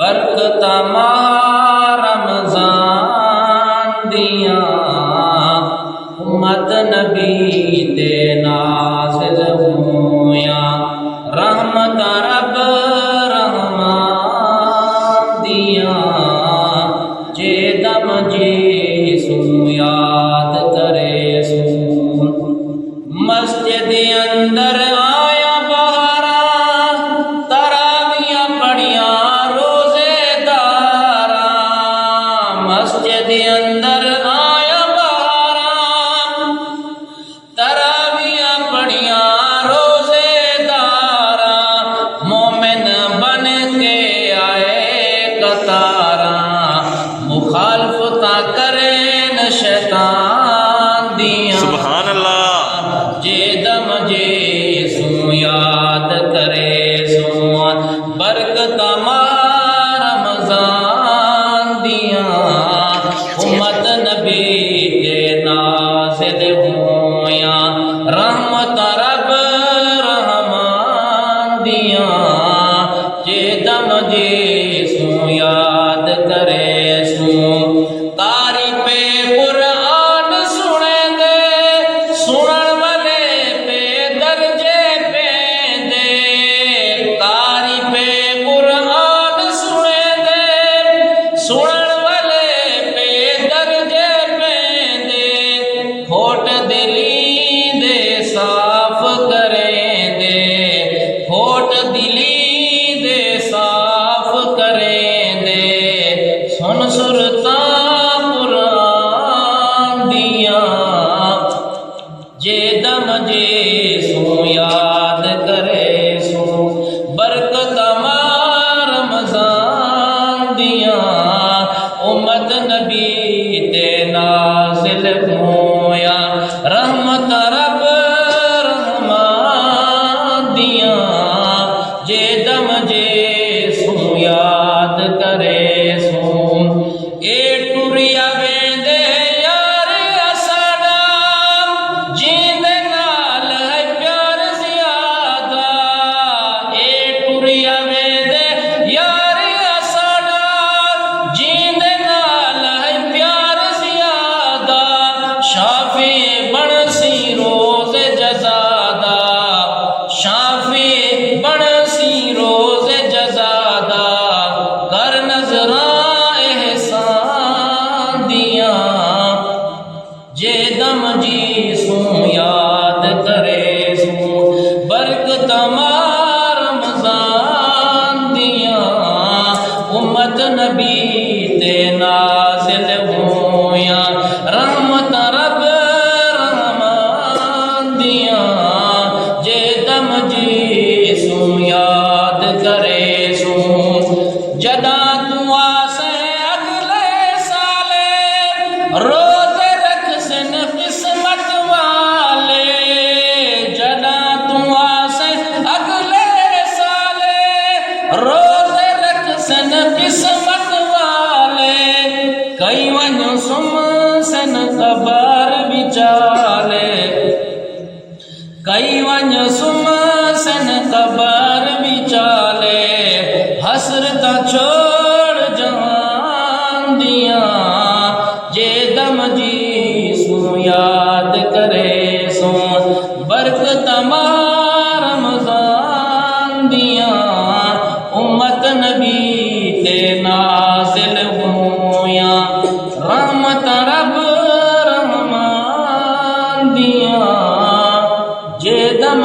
बरकता माह रमजान दिया उम्मत नबी ते नाज़िल होया रहमत रब रहमान दिया जे दम जी सू याद करे सू मस्जिद अंदर आया बहारा तरावियां पढ़िया रोजेदारा मस्जिद अंदर आया बहारा तरावियां पढ़िया रोजेदारा मोमिन बन के आए कतारा मुखालफता करे न शैतान दिया सुभान अल्लाह जे दम जे सू याद करे सू बरकत माह रमजान दिया उम्मत नबी के नाज़िल होया रहमत रब रहमान दिया जे दम जे सू याद करे सू तारीफ़े कुरान सुने दे सुनन वाले पे दर्जे पे दे तारीफ़े कुरान सुने दे सुनन वाले पे दर्जे पे दे होठ दिली दे साफ करे दे होठ दिली दे साफ करे दे सुन सुरता कुरान दिया जे दम जे सू याद करे सू बरकत माह रमजान दिया उम्मत नबी ते नाज़िल होया रहमत रब रहमान दिया जे दम जे सू याद करे सू ए टुरिया वेंदे यार असाना जींदे नाल है प्यार ज़ियादा ए टुरिया वेंदे यार असाना जींदे नाल है प्यार ज़ियादा शाफी बनसी रोज़ जज़ादा शाफी बनसी रोज़ जज़ादा कर नजरा एहसान दिया जे दम जी सू याद करे सू बरकत माह रमजान दिया उम्मत नबी ते नाज़िल होया रहमत रब रहमान दिया जे दम जी सू याद करे सू जदा तू आसे अगले साले रोज़े रखसन किस्मत वाले जदा तू आसे अगले साले रोज़े रखसन किस्मत वाले कई वन सुम सन कबर विचाले कई वन सुम सन कबर विचाले हसरता छोड़ जहान दिया जे दम जी सू याद करे सू बरकत माह रमजान दिया उम्मत नबी ते नाज़िल होया रहमत रब रहमान दिया जे दम